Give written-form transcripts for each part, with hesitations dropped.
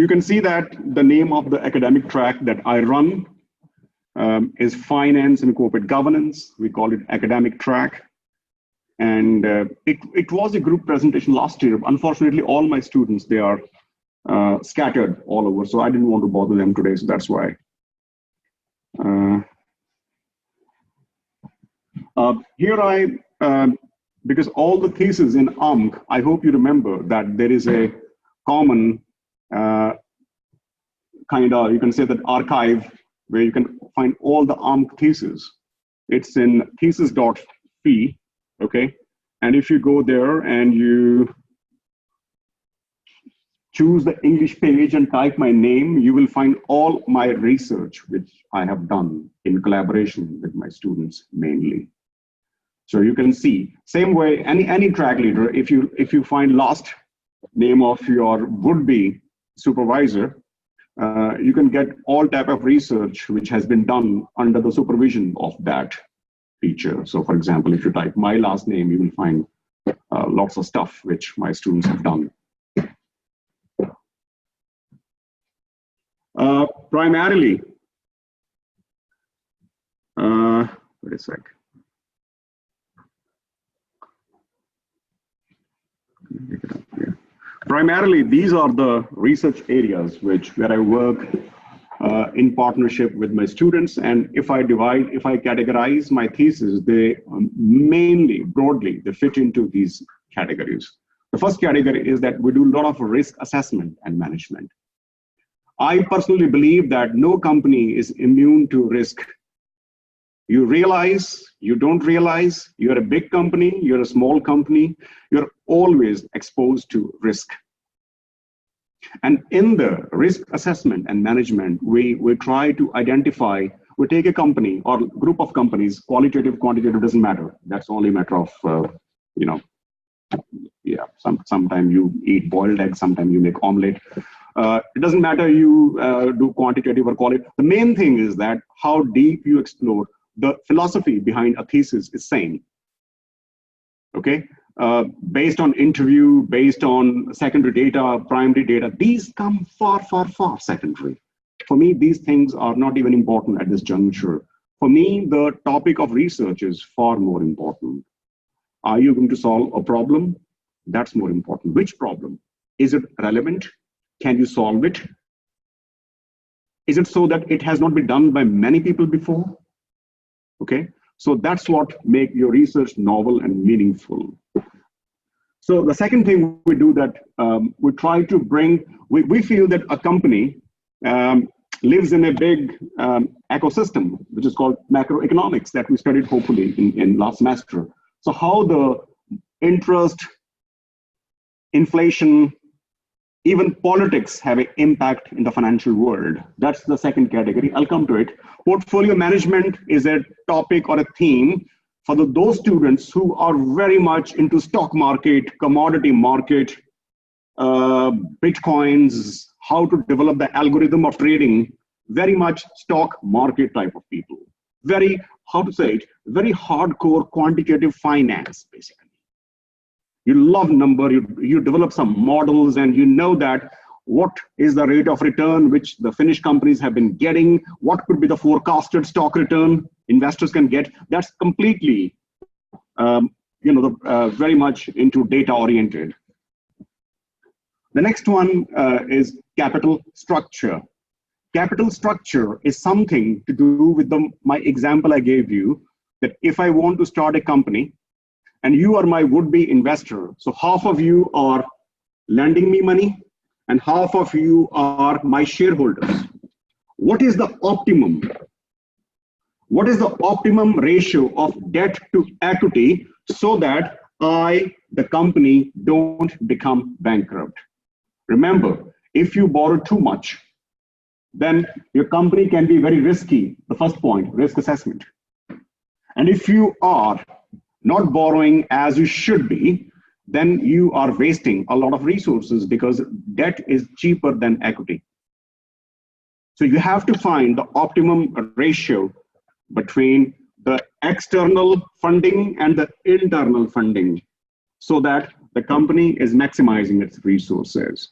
you can see that the name of the academic track that I run is Finance and Corporate Governance. We call it academic track. And it was a group presentation last year. Unfortunately, all my students, they are scattered all over. So I didn't want to bother them today. So that's why. Here because all the theses in UMC, I hope you remember that there is a common kind of, you can say that archive where you can find all the UMC theses. It's in thesis.phi, okay? And if you go there and you choose the English page and type my name, you will find all my research, which I have done in collaboration with my students mainly. So you can see, same way, any track leader, if you find last name of your would-be supervisor, you can get all type of research which has been done under the supervision of that teacher. So for example, if you type my last name, you will find lots of stuff which my students have done. Primarily, wait a sec. Primarily, these are the research areas where I work in partnership with my students. And if I categorize my thesis, they mainly, broadly, they fit into these categories. The first category is that we do a lot of risk assessment and management. I personally believe that no company is immune to risk. You realize, you don't realize, you're a big company, you're a small company, you're always exposed to risk. And in the risk assessment and management, we try to identify, we take a company or group of companies, qualitative, quantitative, doesn't matter. That's only a matter of, yeah, sometimes you eat boiled eggs, sometimes you make omelette. It doesn't matter you do quantitative or qualitative. The main thing is that how deep you explore. The philosophy behind a thesis is same, okay? Based on interview, based on secondary data, primary data, these come far, far, far secondary. For me, these things are not even important at this juncture. For me, the topic of research is far more important. Are you going to solve a problem? That's more important. Which problem? Is it relevant? Can you solve it? Is it so that it has not been done by many people before? Okay, so that's what makes your research novel and meaningful. So the second thing we do that we try to bring, we feel that a company lives in a big ecosystem, which is called macroeconomics that we studied hopefully in last semester. So how the interest, inflation, even politics have an impact in the financial world. That's the second category. I'll come to it. Portfolio management is a topic or a theme for those students who are very much into stock market, commodity market, bitcoins, how to develop the algorithm of trading, very much stock market type of people. Very, how to say it, very hardcore quantitative finance, basically. You love number, you develop some models and you know that what is the rate of return which the Finnish companies have been getting, what could be the forecasted stock return investors can get. That's completely, very much into data oriented. The next one is capital structure. Capital structure is something to do with my example I gave you, that if I want to start a company, and you are my would-be investor. So half of you are lending me money and half of you are my shareholders. What is the optimum? What is the optimum ratio of debt to equity so that the company, don't become bankrupt? Remember, if you borrow too much, then your company can be very risky. The first point, risk assessment. And if you are not borrowing as you should be, then you are wasting a lot of resources because debt is cheaper than equity. So you have to find the optimum ratio between the external funding and the internal funding so that the company is maximizing its resources.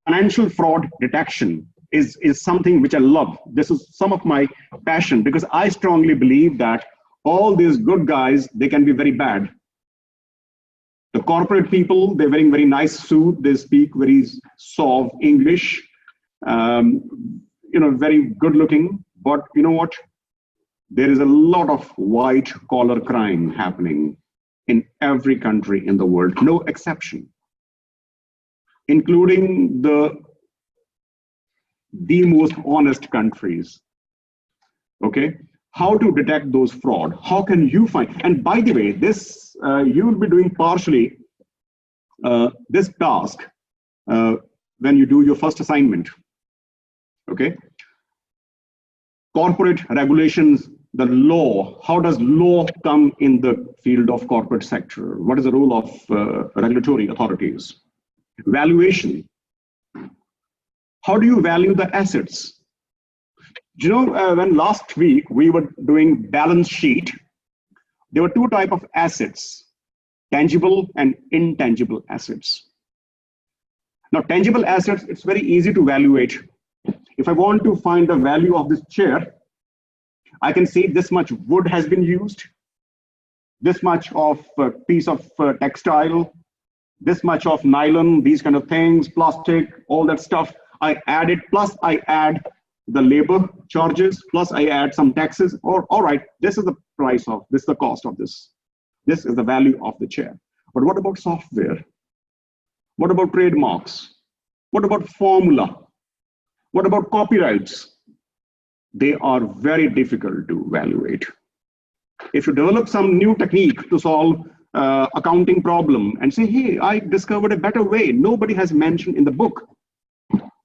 financial fraud detection is something which I love. This is some of my passion, because I strongly believe that all these good guys, they can be very bad. The corporate people, they're wearing very nice suit, they speak very suave English, very good looking, but you know what? There is a lot of white collar crime happening in every country in the world, no exception, including the most honest countries. Okay, how to detect those fraud? How can you find? And by the way, this you will be doing partially this task when you do your first assignment. Okay, corporate regulations, the law. How does law come in the field of corporate sector? What is the role of regulatory authorities? Valuation. How do you value the assets? You know, when last week we were doing balance sheet, there were two types of assets, tangible and intangible assets. Now, tangible assets, it's very easy to evaluate. If I want to find the value of this chair, I can see this much wood has been used, this much of a piece of textile, this much of nylon, these kind of things, plastic, all that stuff. I add it, plus I add the labor charges, plus I add some taxes, or all right, this is the price of, this is the cost of this. This is the value of the chair. But what about software? What about trademarks? What about formula? What about copyrights? They are very difficult to evaluate. If you develop some new technique to solve accounting problem and say, hey, I discovered a better way, nobody has mentioned in the book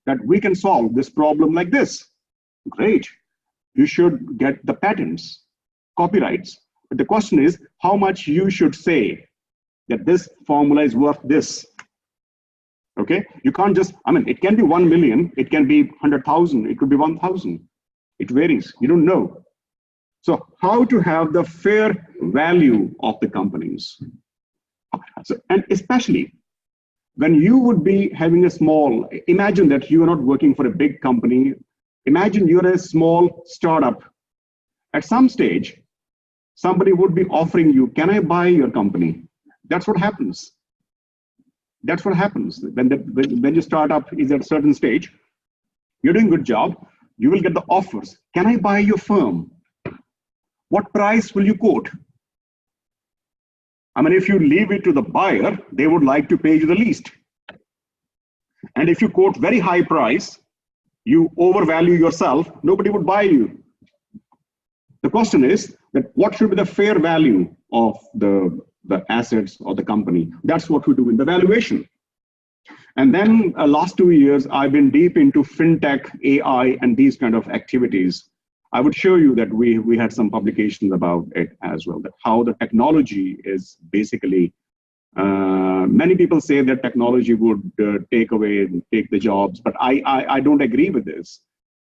that we can solve this problem like this. Great, you should get the patents, copyrights. But the question is how much you should say that this formula is worth this. Okay, you can't just, I mean, it can be 1 million, it can be 100,000, it could be 1,000. It varies, you don't know. So how to have the fair value of the companies. So, and especially when you would be having a small, imagine that you are not working for a big company. Imagine you're a small startup. At some stage, somebody would be offering you, can I buy your company? That's what happens. That's what happens. When you start up is at a certain stage, you're doing a good job, you will get the offers. Can I buy your firm? What price will you quote? I mean, if you leave it to the buyer, they would like to pay you the least. And if you quote very high price, you overvalue yourself, nobody would buy you. The question is that what should be the fair value of the assets or the company? That's what we do in the valuation. And then last 2 years, I've been deep into FinTech, AI, and these kind of activities. I would show you that we had some publications about it as well, that how the technology is basically, many people say that technology would take the jobs, but I don't agree with this.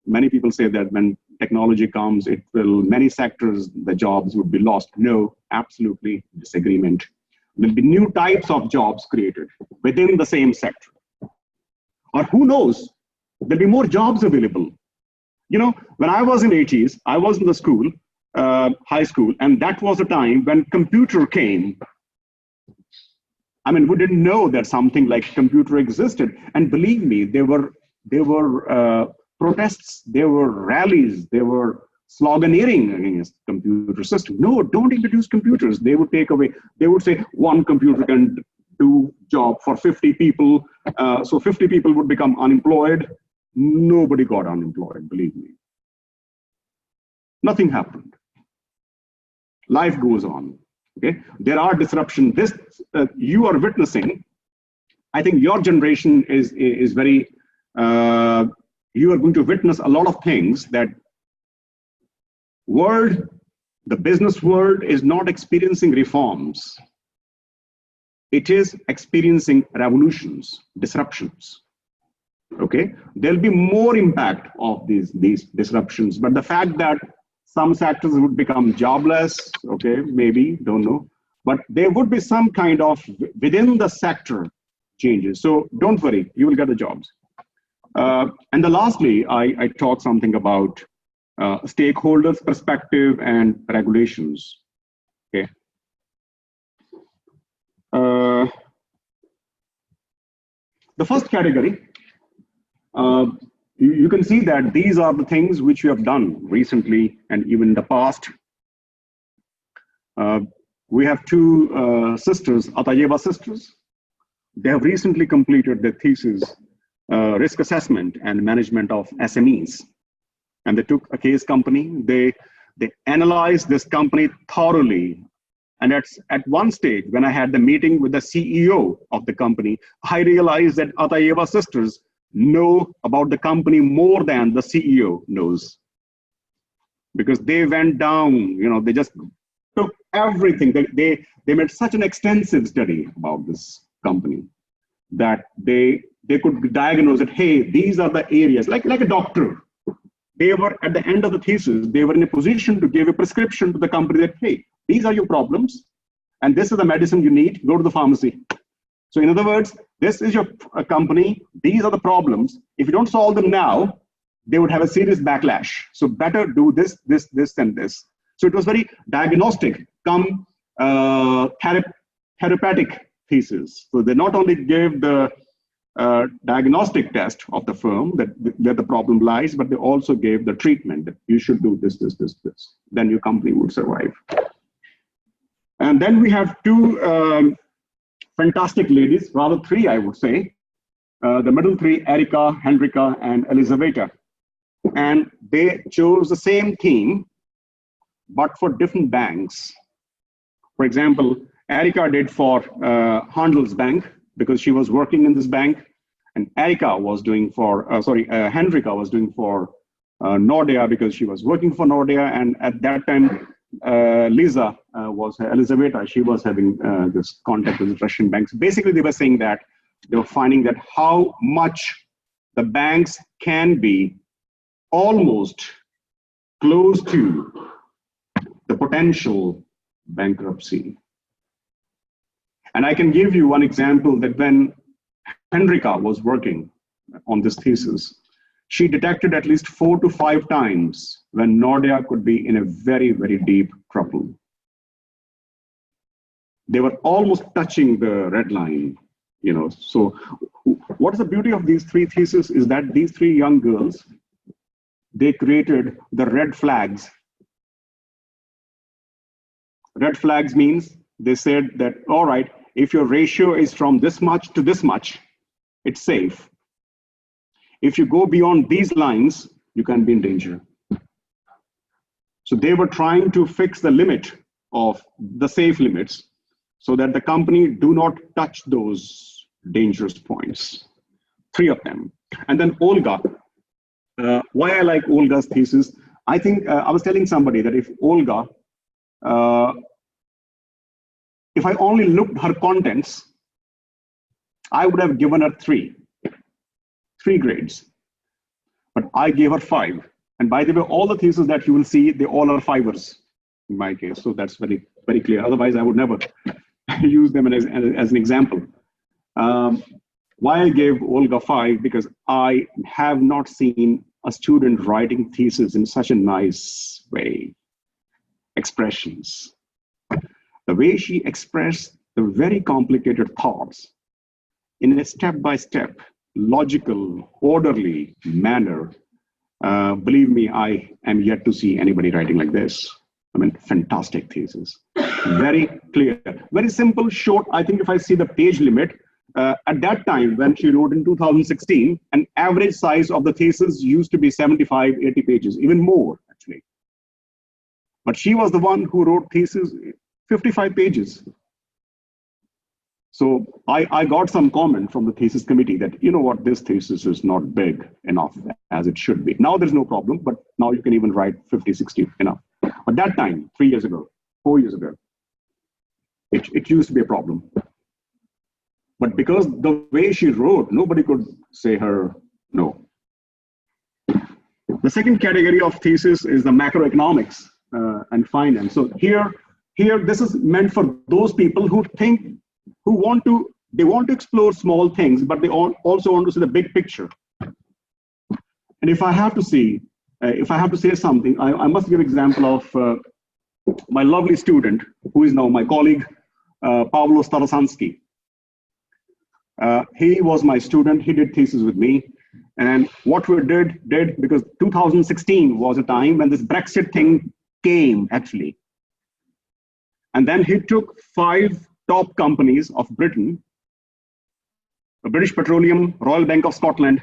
Many people say that when technology comes, it will, many sectors, the jobs would be lost. No, absolutely disagreement. There'll be new types of jobs created within the same sector. Or who knows, there'll be more jobs available. You know, when I was in 80s, I was in the school, high school, and that was a time when computer came. I mean, we didn't know that something like computer existed. And believe me, there were protests, there were rallies, there were sloganeering against computer system. No, don't introduce computers. They would take away, they would say one computer can do job for 50 people. So 50 people would become unemployed. Nobody got unemployed, believe me. Nothing happened. Life goes on. Okay, there are disruptions. This you are witnessing. I think your generation is very. You are going to witness a lot of things that the business world is not experiencing reforms. It is experiencing revolutions, disruptions. Okay, there'll be more impact of these disruptions, but the fact that some sectors would become jobless, okay, maybe, don't know, but there would be some kind of within the sector changes. So don't worry, you will get the jobs. And then lastly, I talk something about stakeholders' perspective and regulations. Okay. The first category, you can see that these are the things which we have done recently and even in the past. We have two sisters, Atayeva sisters. They have recently completed their thesis, risk assessment and management of SMEs. And they took a case company. They analyzed this company thoroughly. And at one stage, when I had the meeting with the CEO of the company, I realized that Atayeva sisters know about the company more than the CEO knows. Because they went down, they just took everything. They made such an extensive study about this company that they could diagnose that, hey, these are the areas, like a doctor. They were, at the end of the thesis, they were in a position to give a prescription to the company that, hey, these are your problems, and this is the medicine you need, go to the pharmacy. So in other words, this is your company, these are the problems. If you don't solve them now, they would have a serious backlash. So better do this, this, this, and this. So it was very diagnostic, therapeutic thesis. So they not only gave the diagnostic test of the firm where the problem lies, but they also gave the treatment that you should do this, this, this, this. Then your company would survive. And then we have two fantastic ladies, rather three, I would say. The middle three, Erika, Henrika, and Elisaveta. And they chose the same theme, but for different banks. For example, Erika did for Handelsbank because she was working in this bank, and Erika was doing for, Henrika was doing for Nordea because she was working for Nordea, and at that time, Lisa Elisaveta, she was having this contact with the Russian banks. Basically, they were saying that they were finding that how much the banks can be almost close to the potential bankruptcy. And I can give you one example that when Henrika was working on this thesis, she detected at least 4 to 5 times when Nordea could be in a very, very deep trouble. They were almost touching the red line, So what is the beauty of these three theses is that these three young girls, they created the red flags. Red flags means they said that, all right, if your ratio is from this much to this much, it's safe. If you go beyond these lines, you can be in danger. So they were trying to fix the limit of the safe limits so that the company do not touch those dangerous points. 3 of them. And then Olga. Why I like Olga's thesis, I think I was telling somebody that if Olga, if I only looked her contents, I would have given her 3 grades. But I gave her 5. And by the way, all the theses that you will see, they all are 5ers in my case. So that's very, very clear. Otherwise, I would never use them as an example. Why I gave Olga 5? Because I have not seen a student writing thesis in such a nice way. Expressions. The way she expressed the very complicated thoughts in a step-by-step, logical, orderly manner. Believe me, I am yet to see anybody writing like this. I mean, fantastic thesis. Very clear, very simple, short. I think if I see the page limit, at that time, when she wrote in 2016, an average size of the thesis used to be 75, 80 pages, even more, actually. But she was the one who wrote thesis 55 pages. So I got some comment from the thesis committee that, you know what, this thesis is not big enough as it should be. Now there's no problem, but now you can even write 50, 60 enough. But that time, 3 years ago, 4 years ago, it used to be a problem. But because the way she wrote, nobody could say her no. The second category of thesis is the macroeconomics and finance. So here this is meant for those people who think, they want to explore small things, but they also want to see the big picture. And if I have to say something, I must give example of my lovely student, who is now my colleague, Pavlo Starasansky. He was my student. He did thesis with me. And what we did, because 2016 was a time when this Brexit thing came, actually. And then he took 5 top companies of Britain, British Petroleum, Royal Bank of Scotland,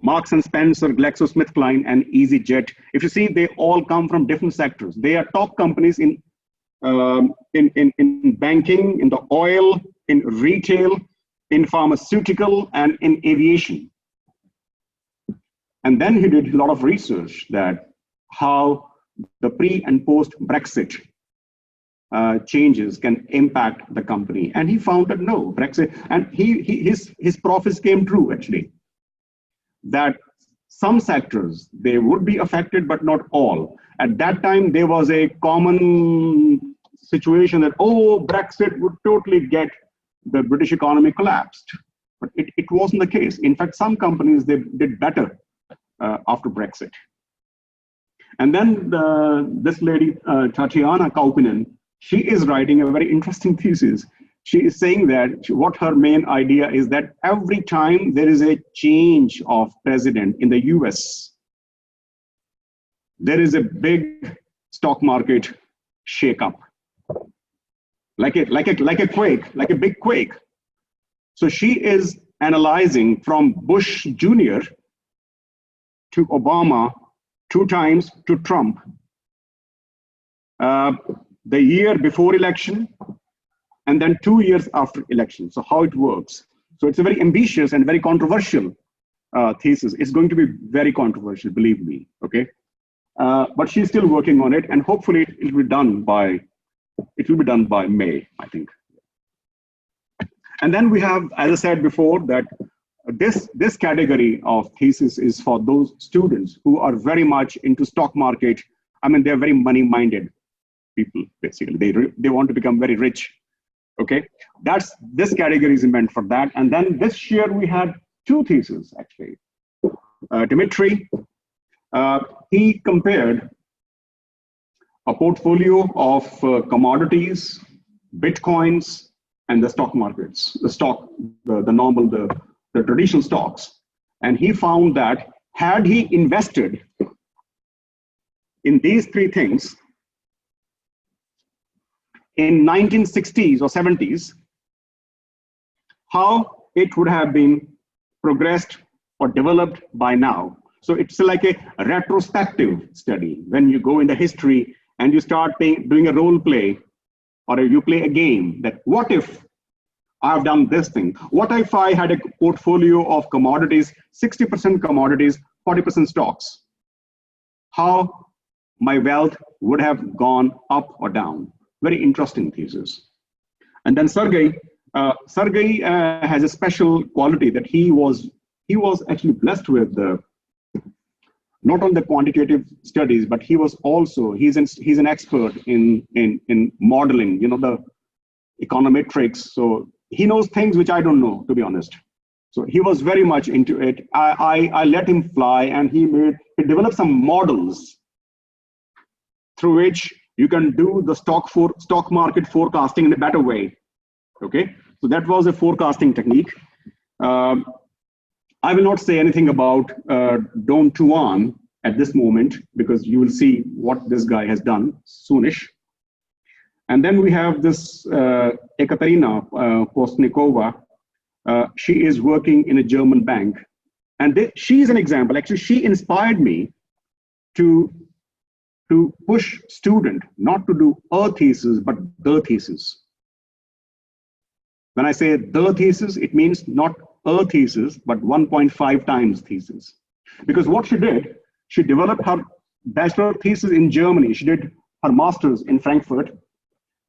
Marks and Spencer, GlaxoSmithKline, and EasyJet. If you see, they all come from different sectors. They are top companies in banking, in the oil, in retail, in pharmaceutical, and in aviation. And then he did a lot of research that how the pre and post Brexit changes can impact the company. And he found that no, Brexit, and his prophecy came true, actually, that some sectors, they would be affected, but not all. At that time, there was a common situation that, oh, Brexit would totally get the British economy collapsed. But it wasn't the case. In fact, some companies, they did better after Brexit. And then this lady, Tatiana Kaupinen, she is writing a very interesting thesis. She is saying that what her main idea is that every time there is a change of president in the US, there is a big stock market shakeup, like a quake, like a big quake. So she is analyzing from Bush Jr. to Obama, 2 times to Trump, the year before election, and then 2 years after election. So how it works. So it's a very ambitious and very controversial thesis. It's going to be very controversial, believe me, okay? But she's still working on it, and hopefully it will be done by May, I think. And then we have, as I said before, that this category of thesis is for those students who are very much into stock market. I mean, they're very money-minded people, basically. They want to become very rich. Okay, this category is meant for that. And then this year we had 2 theses, actually. Dimitri, he compared a portfolio of commodities, bitcoins, and the stock markets, the traditional stocks. And he found that had he invested in these 3 things in 1960s or 70s, how it would have been progressed or developed by now. So it's like a retrospective study. When you go into history and you start doing a role play, or you play a game, that what if I've done this thing? What if I had a portfolio of commodities, 60% commodities, 40% stocks? How my wealth would have gone up or down? Very interesting thesis. And then Sergey has a special quality that he was actually blessed with not on the quantitative studies, but he was also, he's an expert in modeling, the econometrics. So he knows things which I don't know, to be honest. So he was very much into it. I let him fly, and he developed some models through which you can do the stock market forecasting in a better way. Okay, so that was a forecasting technique. I will not say anything about Don Tuan at this moment, because you will see what this guy has done soonish. And then we have this Ekaterina Postnikova. She is working in a German bank. And she is an example. Actually, she inspired me to push student not to do a thesis, but the thesis. When I say the thesis, it means not a thesis, but 1.5 times thesis. Because what she did, she developed her bachelor thesis in Germany. She did her master's in Frankfurt.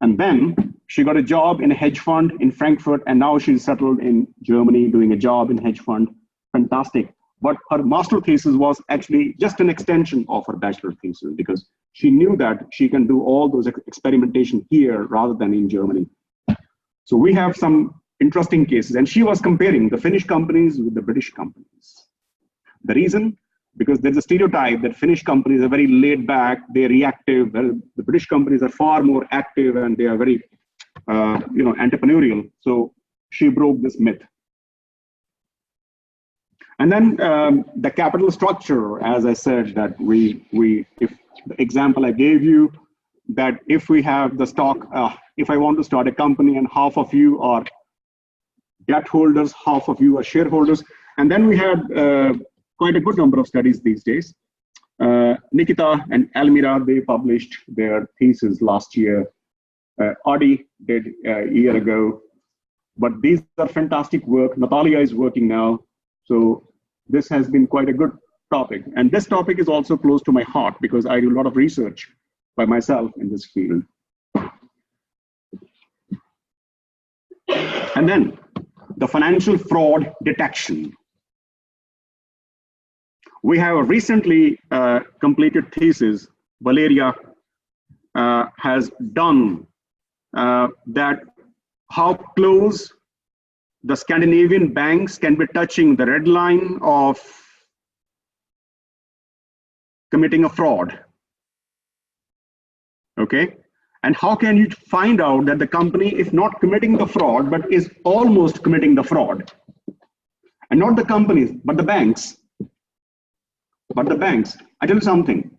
And then she got a job in a hedge fund in Frankfurt. And now she's settled in Germany doing a job in hedge fund. Fantastic. But her master thesis was actually just an extension of her bachelor thesis, because she knew that she can do all those experimentation here rather than in Germany. So we have some interesting cases. And she was comparing the Finnish companies with the British companies. The reason because there's a stereotype that Finnish companies are very laid back, they're reactive. Well, the British companies are far more active and they are very, entrepreneurial. So she broke this myth. And then the capital structure, as I said, that if the example I gave you, that if we have the stock, if I want to start a company and half of you are debt holders, half of you are shareholders. And then we had quite a good number of studies these days. Nikita and Almira, they published their thesis last year. Adi did a year ago. But these are fantastic work. Natalia is working now. So this has been quite a good topic. And this topic is also close to my heart because I do a lot of research by myself in this field. And then the financial fraud detection. We have a recently completed thesis, Valeria has done that how close the Scandinavian banks can be touching the red line of committing a fraud. Okay, and how can you find out that the company is not committing the fraud, but is almost committing the fraud? And not the companies, but the banks. But the banks, I tell you something,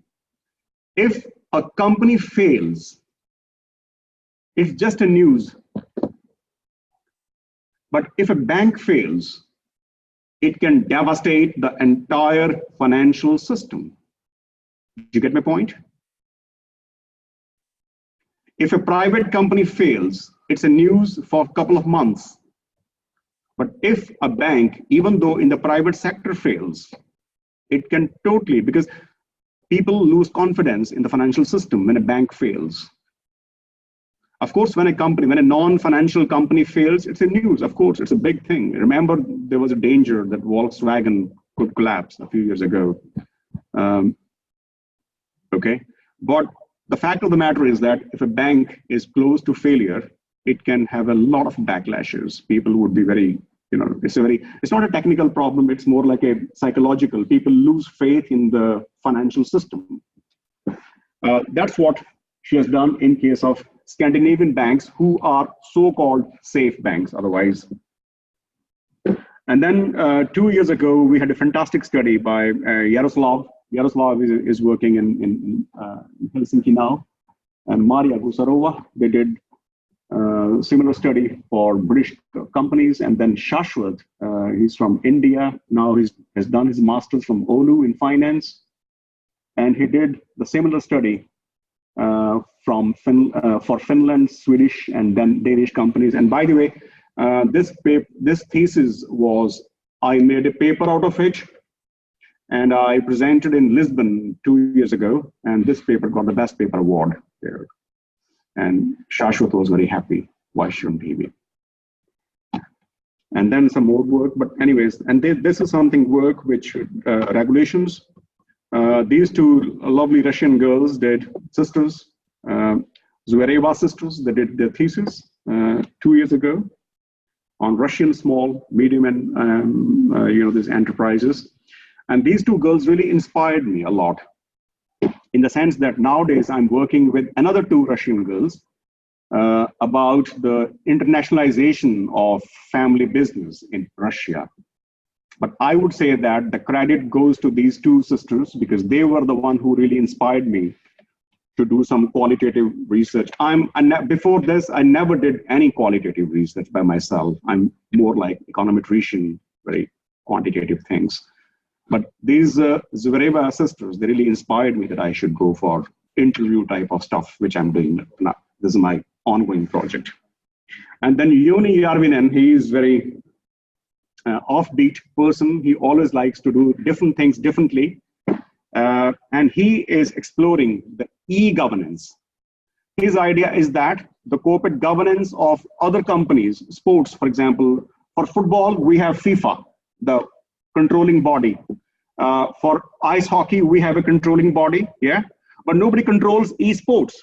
if a company fails, it's just a news. But if a bank fails, it can devastate the entire financial system. Did you get my point? If a private company fails, it's a news for a couple of months. But if a bank, even though in the private sector fails, it can totally, because people lose confidence in the financial system when a bank fails. Of course, when a non-financial company fails, it's a news. Of course, it's a big thing. Remember, there was a danger that Volkswagen could collapse a few years ago. Okay, but the fact of the matter is that if a bank is close to failure, it can have a lot of backlashes. People would be very, it's not a technical problem. It's more like a psychological. People lose faith in the financial system. That's what she has done in case of Scandinavian banks who are so-called safe banks otherwise. And then 2 years ago, we had a fantastic study by Yaroslav. Yaroslav is working in Helsinki now. And Maria Gusarova, they did a similar study for British companies. And then Shashwat, he's from India. Now he has done his master's from Oulu in finance. And he did the similar study for Finland, Swedish, and then Danish companies. And by the way, this thesis I made a paper out of it, and I presented in Lisbon 2 years ago, and this paper got the best paper award there. And Shashwat was very happy. Why shouldn't he be? And then some more work, but anyways, and this is something work which regulations. These two lovely Russian girls did, sisters, Zvereva sisters, they did their thesis 2 years ago on Russian small, medium, and these enterprises. And these two girls really inspired me a lot, in the sense that nowadays I'm working with another two Russian girls about the internationalization of family business in Russia. But I would say that the credit goes to these two sisters because they were the one who really inspired me to do some qualitative research. Before this, I never did any qualitative research by myself. I'm more like econometrician, very quantitative things. But these Zvereva sisters, they really inspired me that I should go for interview type of stuff, which I'm doing now. This is my ongoing project. And then Yoni Yarvinen, he is very offbeat person. He always likes to do different things differently. And he is exploring the e-governance. His idea is that the corporate governance of other companies, sports, for example, for football, we have FIFA, the controlling body. For ice hockey, we have a controlling body, yeah? But nobody controls esports.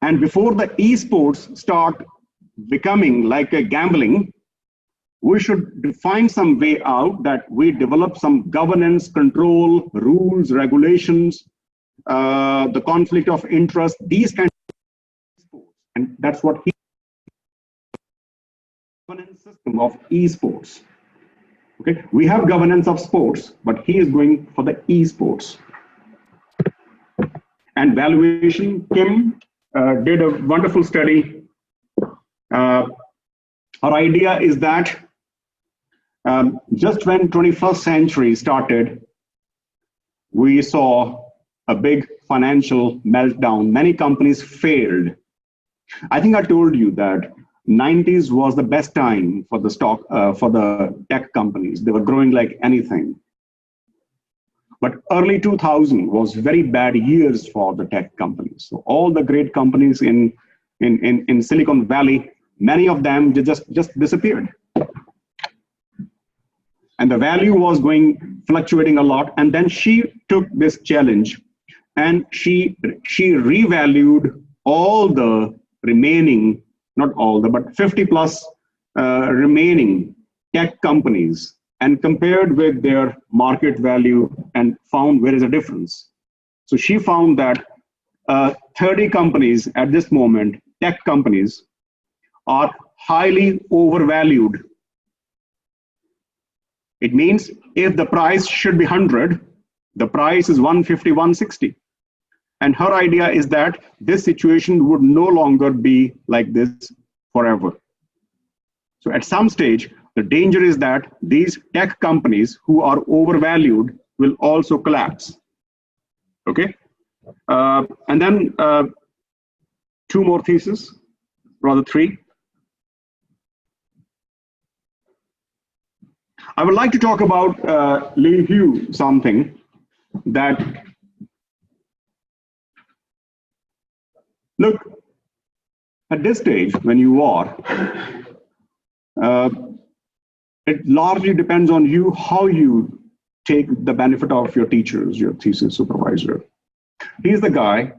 And before the esports start becoming like a gambling, we should define some way out that we develop some governance, control, rules, regulations, the conflict of interest, these kinds of sports. And that's what he governance system of esports. Okay, we have governance of sports, but he is going for the esports. And valuation, Kim did a wonderful study. Our idea is that just when 21st century started, we saw a big financial meltdown. Many companies failed. I think I told you that 90s was the best time for the for the tech companies. They were growing like anything. But early 2000 was very bad years for the tech companies. So all the great companies in Silicon Valley, many of them just disappeared. And the value was fluctuating a lot. And then she took this challenge and she revalued all the remaining, not all the, but 50 plus remaining tech companies and compared with their market value and found where is a difference. So she found that 30 companies at this moment, tech companies, are highly overvalued. It means if the price should be 100, the price is 150, 160. And her idea is that this situation would no longer be like this forever. So at some stage, the danger is that these tech companies who are overvalued will also collapse. Okay? And then two more theses, rather three. I would like to talk about Lee Hu, something that, look, at this stage, when you are, it largely depends on you how you take the benefit of your teachers, your thesis supervisor. He's the guy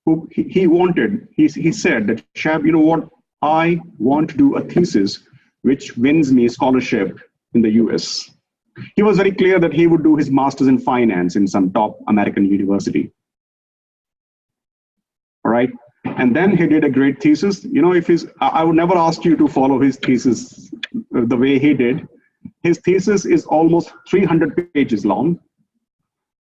who he said that, Shab, you know what, I want to do a thesis which wins me scholarship in the US. He was very clear that he would do his master's in finance in some top American university. All right. And then he did a great thesis. You know, I would never ask you to follow his thesis the way he did. His thesis is almost 300 pages long.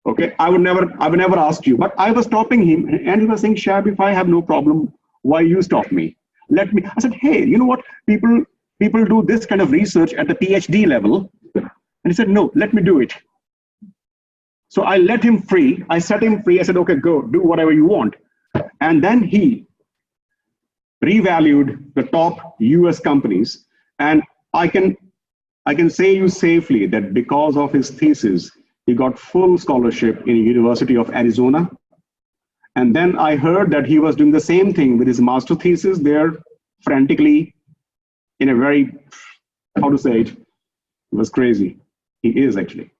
Okay, I would never ask you, but I was stopping him and he was saying, Shab, if I have no problem, why you stop me? Let me. I said, hey, you know what? People do this kind of research at the PhD level. And he said, no, let me do it. So I let him free. I set him free. I said, okay, go do whatever you want. And then he revalued the top US companies. And I can say you safely that because of his thesis, he got full scholarship in University of Arizona. And then I heard that he was doing the same thing with his master thesis there, frantically, in a very, how to say it, it was crazy. He is actually.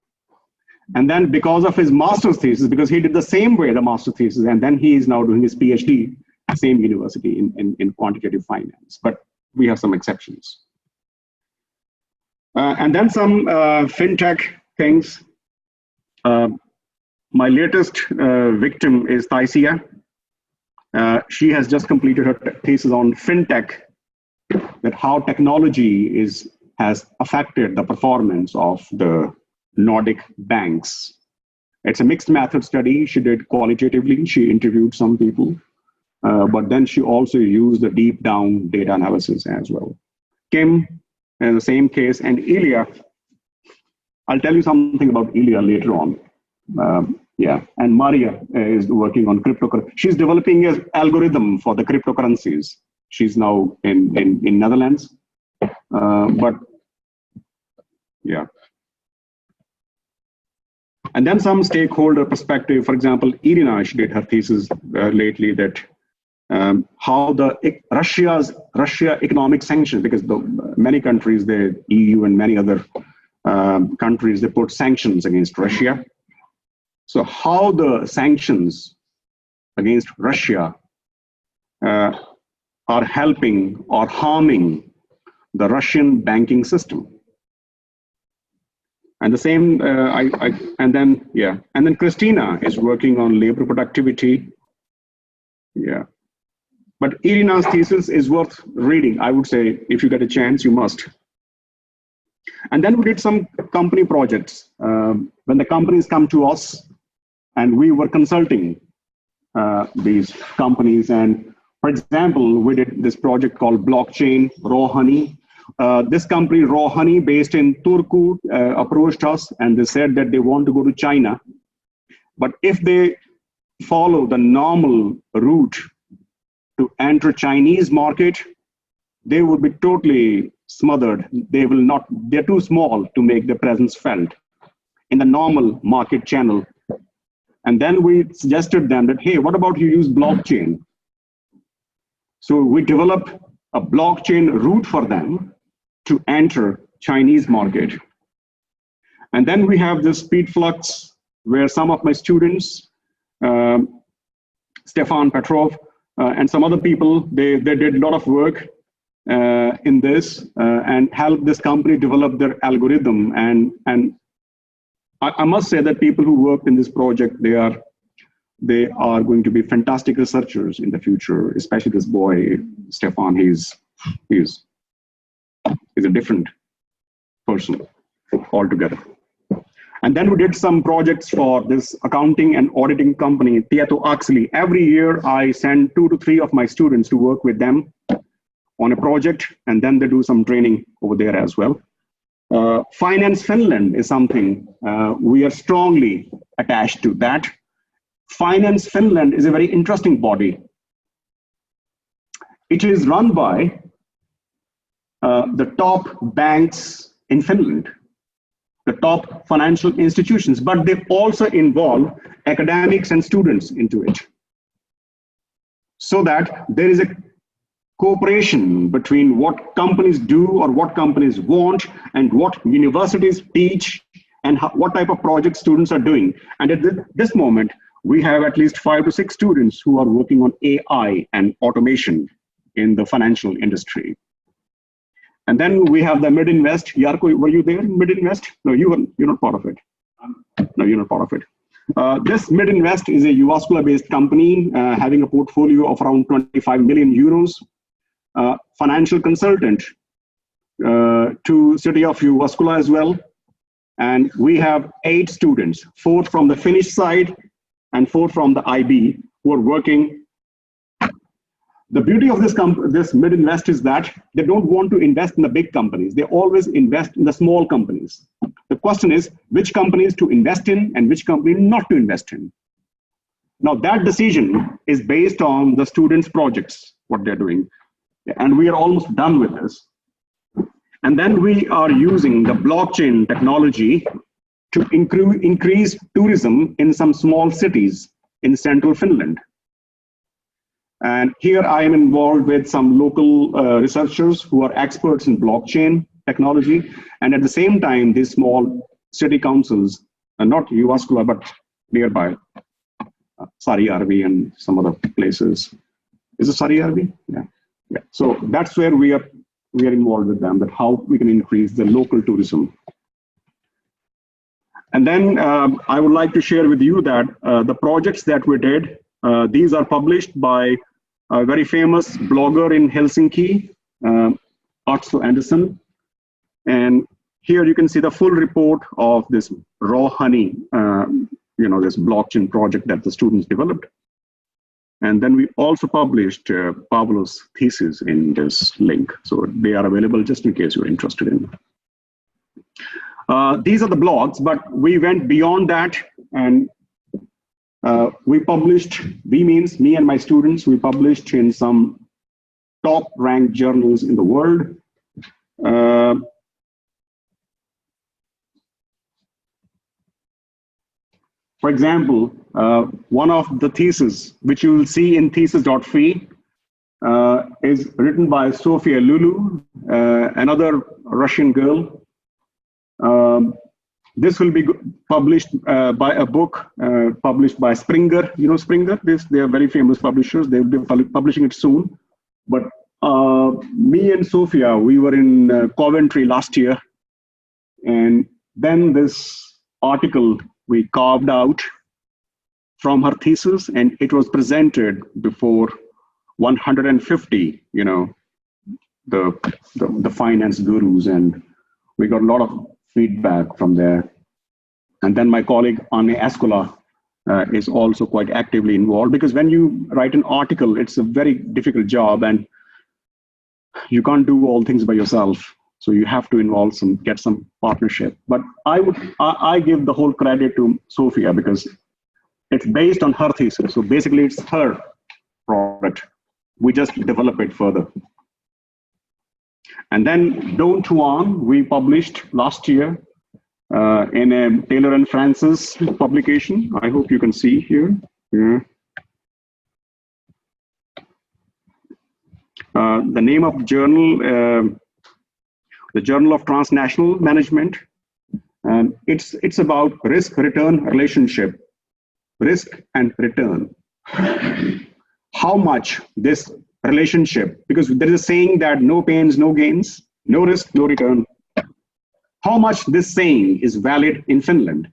And then because of his master's thesis, because he did the same way, the master thesis, and then he is now doing his PhD, same university in quantitative finance. But we have some exceptions. And then some FinTech things. My latest victim is Thaisia. She has just completed her thesis on FinTech, that how technology has affected the performance of the Nordic banks. It's a mixed method study. She did qualitatively. She interviewed some people, but then she also used the deep down data analysis as well. Kim, in the same case, and Ilya. I'll tell you something about Ilya later on. Yeah, and Maria is working on cryptocurrency. She's developing an algorithm for the cryptocurrencies. She's now in Netherlands, but yeah. And then some stakeholder perspective. For example, Irina, she did her thesis lately that how the Russia economic sanctions, because many countries, the EU and many other countries, they put sanctions against Russia. So how the sanctions against Russia are helping or harming the Russian banking system. And the same, and then Christina is working on labor productivity. Yeah. But Irina's thesis is worth reading. I would say if you get a chance, you must. And then we did some company projects. When the companies come to us, and we were consulting these companies. And for example, we did this project called Blockchain Raw Honey. This company, Raw Honey, based in Turku, approached us and they said that they want to go to China. But if they follow the normal route to enter Chinese market, they would be totally smothered. They will not, they're too small to make their presence felt in the normal market channel. And then we suggested them that, hey, what about you use blockchain? So we developed a blockchain route for them to enter Chinese market. And then we have this speed flux where some of my students, Stefan Petrov, and some other people, they did a lot of work in this and helped this company develop their algorithm. And I must say that people who worked in this project, they are going to be fantastic researchers in the future, especially this boy, Stefan. He's a different person altogether. And then we did some projects for this accounting and auditing company, Tieto Axley. Every year, I send 2 to 3 of my students to work with them on a project, and then they do some training over there as well. Finance Finland is something we are strongly attached to that. Finance Finland is a very interesting body. It is run by the top banks in Finland, the top financial institutions, but they also involve academics and students into it. So that there is a cooperation between what companies do or what companies want and what universities teach and what type of projects students are doing. And at this moment, we have at least 5 to 6 students who are working on AI and automation in the financial industry. And then we have the Mid-Invest. Jarko, were you there in Mid-Invest? No, you're not part of it. No, you're not part of it. This Mid-Invest is a Jyväskylä-based company having a portfolio of around 25 million euros. Financial consultant to City of Jyväskylä as well. And we have 8 students, 4 from the Finnish side and 4 from the IB who are working. The beauty of this Mid-Invest is that they don't want to invest in the big companies. They always invest in the small companies. The question is which companies to invest in and which company not to invest in. Now that decision is based on the students' projects, what they're doing. And we are almost done with this. And then we are using the blockchain technology to increase tourism in some small cities in central Finland. And here I am involved with some local researchers who are experts in blockchain technology. And at the same time, these small city councils, not Jyväskylä, but nearby, Sarijärvi and some other places. Is it Sarijärvi? Yeah. Yeah. So that's where we are involved with them, that how we can increase the local tourism. And then I would like to share with you that the projects that we did, these are published by a very famous blogger in Helsinki, Otto Anderson. And here you can see the full report of this Raw Honey, this blockchain project that the students developed. And then we also published Pavlo's thesis in this link. So they are available just in case you're interested in. These are the blogs, but we went beyond that and we published, we means me and my students, we published in some top ranked journals in the world. For example, one of the theses, which you will see in thesis.fi, is written by Sophia Luna, another Russian girl. This will be published by a book published by Springer. You know Springer? They are very famous publishers. They will be publishing it soon. But Me and Sophia, we were in Coventry last year, and then this article we carved out from her thesis, and it was presented before 150, the finance gurus, and we got a lot of feedback from there. And then my colleague Anne Escola is also quite actively involved, because when you write an article, it's a very difficult job, and you can't do all things by yourself. So you have to get some partnership. But I give the whole credit to Sophia, because it's based on her thesis. So basically it's her product. We just develop it further. And then Don't Tuan, we published last year in a Taylor and Francis publication. I hope you can see here. Yeah. The name of the journal, the Journal of Transnational Management. And it's about risk-return relationship, risk and return. How much this relationship, because there is a saying that no pains, no gains, no risk, no return. How much this saying is valid in Finland.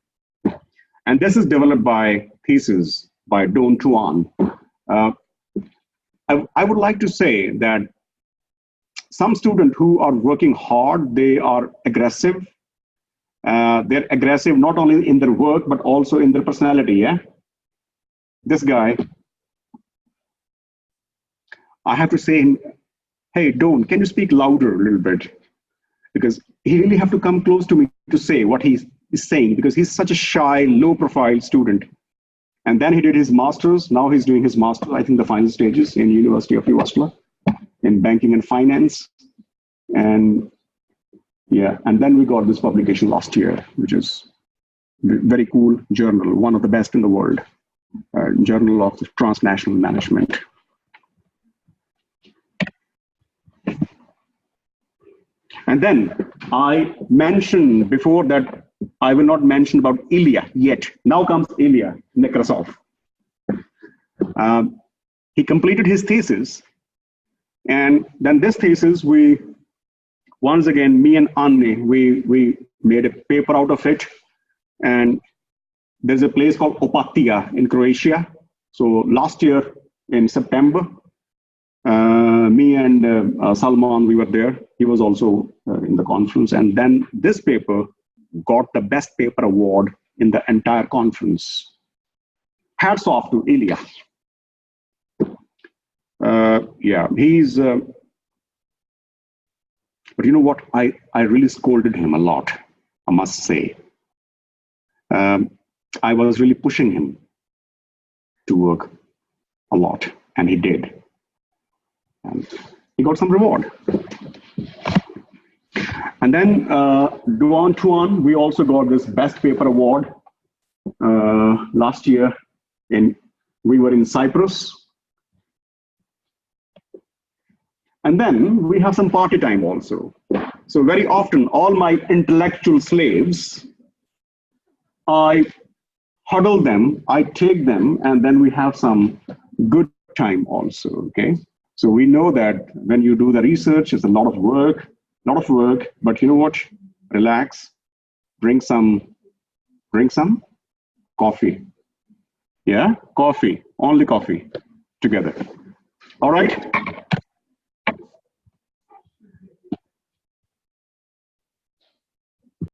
And this is developed by thesis by Don't Tuan. I would like to say that some students who are working hard, they are aggressive. They're aggressive not only in their work, but also in their personality, yeah? This guy, I have to say him, hey, Don, can you speak louder a little bit? Because he really have to come close to me to say what he's saying, because he's such a shy, low-profile student. And then he did his master's. Now he's doing his master's, I think the final stages in University of Jyväskylä in banking and finance. And yeah, and then we got this publication last year, which is very cool journal, one of the best in the world, Journal of Transnational Management. And then I mentioned before that I will not mention about Ilya yet. Now comes Ilya Nekrasov. He completed his thesis, and then this thesis, once again, me and Anne, we made a paper out of it. And there's a place called Opatija in Croatia. So last year in September, me and Salman, we were there. He was also in the conference. And then this paper got the best paper award in the entire conference. Hats off to Ilya. Yeah, he's, but you know what? I really scolded him a lot, I must say. I was really pushing him to work a lot, and he did. And he got some reward. And then Don't Tuan, we also got this best paper award last year. We were in Cyprus. And then we have some party time also. So very often, all my intellectual slaves, I huddle them, I take them, and then we have some good time also, okay? So we know that when you do the research, it's a lot of work, but you know what? Relax, drink some coffee. Yeah, coffee, only coffee together. All right?